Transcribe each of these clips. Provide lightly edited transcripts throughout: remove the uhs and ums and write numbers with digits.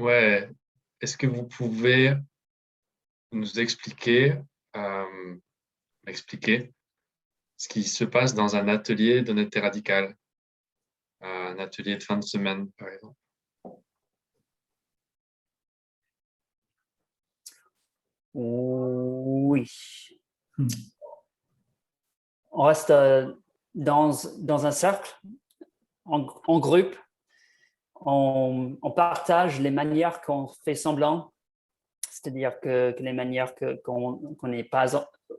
Ouais. Est-ce que vous pouvez nous expliquer ce qui se passe dans un atelier d'honnêteté radicale, un atelier de fin de semaine, par exemple? Oui. Hmm. On reste dans un cercle, en groupe. On partage les manières qu'on fait semblant, c'est-à-dire que les manières qu'on n'est pas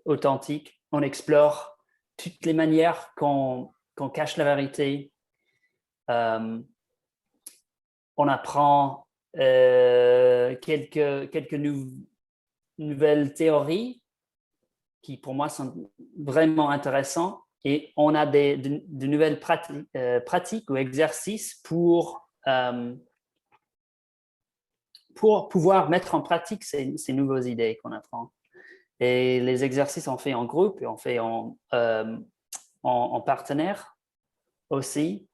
authentique. On explore toutes les manières qu'on cache la vérité. On apprend quelques nouvelles théories qui, pour moi, sont vraiment intéressantes. Et on a de nouvelles pratiques ou exercices pour pouvoir mettre en pratique ces nouvelles idées qu'on apprend. Et les exercices, on fait en groupe et on fait en partenaire aussi.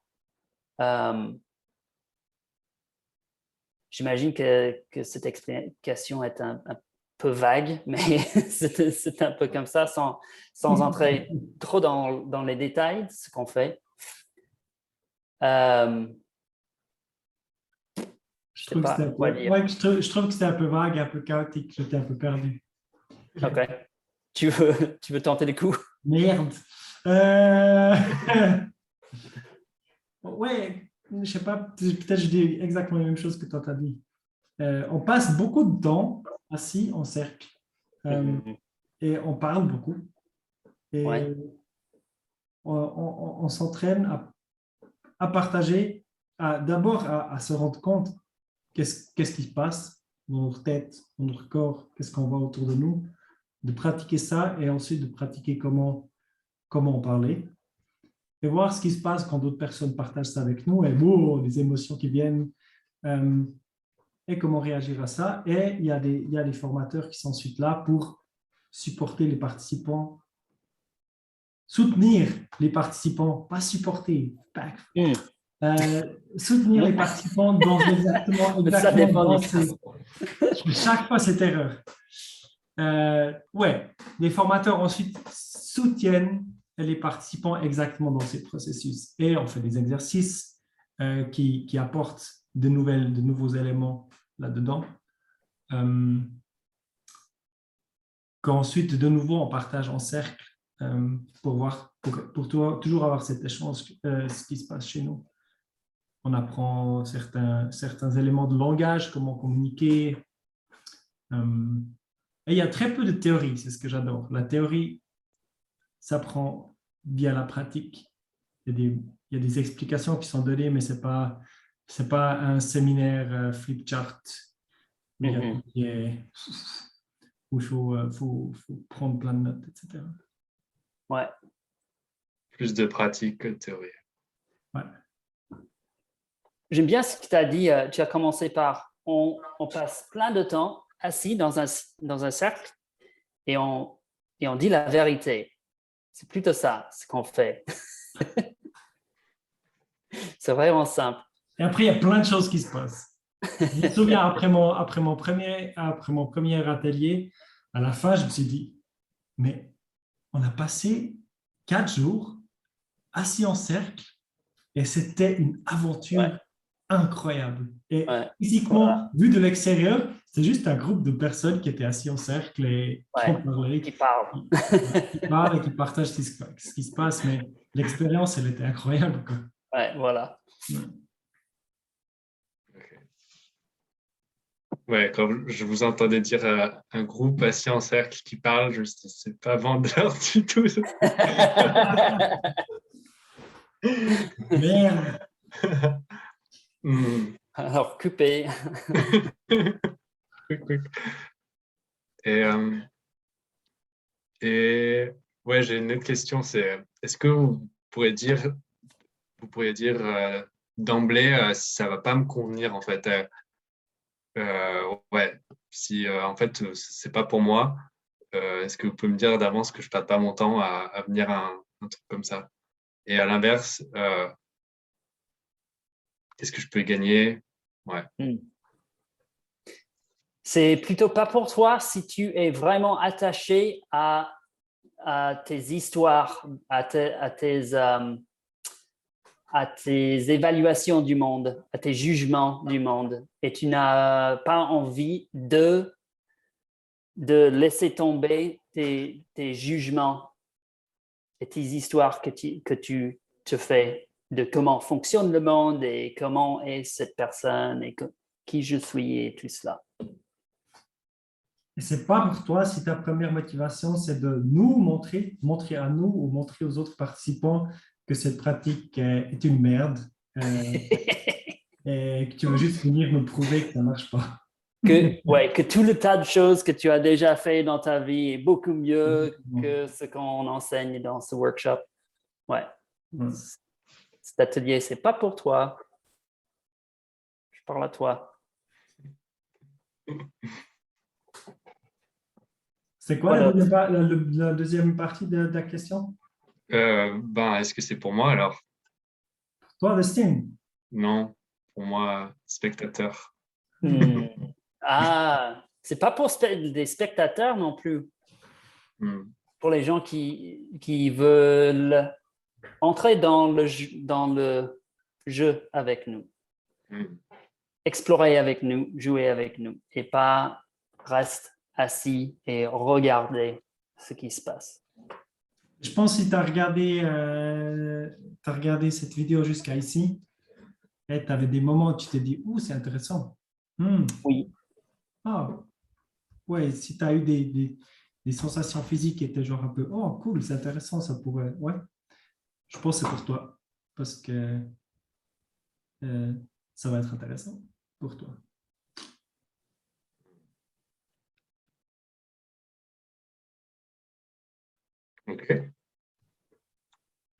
J'imagine que cette explication est un peu vague, mais c'est un peu comme ça, sans entrer trop dans les détails de ce qu'on fait. Je trouve que c'était un peu vague, un peu chaotique. J'étais un peu perdu. OK. Tu veux tenter le coup? Merde. Ouais, je sais pas, peut-être je dis exactement la même chose que toi t'as dit. On passe beaucoup de temps assis en cercle et on parle beaucoup. Et Ouais. on s'entraîne à partager, d'abord à se rendre compte qu'est-ce qui se passe dans notre tête, dans notre corps, qu'est-ce qu'on voit autour de nous, de pratiquer ça et ensuite de pratiquer comment en parler et voir ce qui se passe quand d'autres personnes partagent ça avec nous et les émotions qui viennent et comment réagir à ça. Et il y a des formateurs qui sont ensuite là pour supporter les participants, soutenir les participants, pas supporter, soutenir les participants dans exactement Ça dépend dans du cas. chaque fois cette erreur. Ouais, les formateurs ensuite soutiennent les participants exactement dans ces processus. Et on fait des exercices qui apportent de nouveaux éléments là-dedans. Qu'ensuite, de nouveau, on partage en cercle pour toujours avoir cet échange, ce qui se passe chez nous. On apprend certains éléments de langage, comment communiquer. Et il y a très peu de théorie, c'est ce que j'adore. La théorie s'apprend via la pratique. Il y a des explications qui sont données, mais ce n'est pas un séminaire flipchart où il faut prendre plein de notes, etc. Ouais. Plus de pratique que de théorie. Ouais. J'aime bien ce que tu as dit. Tu as commencé par on passe plein de temps assis dans un cercle et on dit la vérité. C'est plutôt ça, ce qu'on fait. C'est vraiment simple. Et après, il y a plein de choses qui se passent. Je me souviens, après mon premier atelier, à la fin, je me suis dit, mais on a passé 4 jours assis en cercle et c'était une aventure incroyable. Et physiquement, vu de l'extérieur, c'est juste un groupe de personnes qui étaient assis en cercle et qui parlent. Et qui partagent ce qui se passe. Mais l'expérience, elle était incroyable, quoi. Ouais, voilà. Ouais, quand je vous entendais dire un groupe assis en cercle qui parle, je me suis dit, c'est pas vendeur du tout. Merde. Alors, coupé. Et ouais, j'ai une autre question, c'est est-ce que vous pourriez dire d'emblée si ça va pas me convenir en fait, ouais, si en fait c'est pas pour moi, est-ce que vous pouvez me dire d'avance que je perde pas mon temps à venir à un truc comme ça? Et à l'inverse, qu'est-ce que je peux y gagner? Ouais. C'est plutôt pas pour toi si tu es vraiment attaché à tes histoires, à tes évaluations du monde, à tes jugements du monde, et tu n'as pas envie de laisser tomber tes jugements et tes histoires que tu te fais de comment fonctionne le monde et comment est cette personne et qui je suis et tout cela. Et c'est pas pour toi si ta première motivation, c'est de nous montrer à nous ou montrer aux autres participants que cette pratique est une merde et que tu veux juste venir me prouver que ça marche pas. Que tout le tas de choses que tu as déjà fait dans ta vie est beaucoup mieux que ce qu'on enseigne dans ce workshop. Ouais. Cet atelier, c'est pas pour toi. Je parle à toi. C'est quoi la deuxième partie de la question? Est-ce que c'est pour moi alors? Toi, Dustin? Non, pour moi, spectateur. Ah, c'est pas pour des spectateurs non plus. Pour les gens qui veulent entrer dans le jeu avec nous, explorer avec nous, jouer avec nous, et pas rester assis et regarder ce qui se passe. Je pense que si tu as regardé cette vidéo jusqu'à ici, et tu avais des moments où tu t'es dit, ouh, c'est intéressant. Oui. Ah, ouais, si tu as eu des sensations physiques qui étaient genre un peu, oh, cool, c'est intéressant, ça pourrait. Ouais, je pense que c'est pour toi. Parce que ça va être intéressant pour toi. Ok.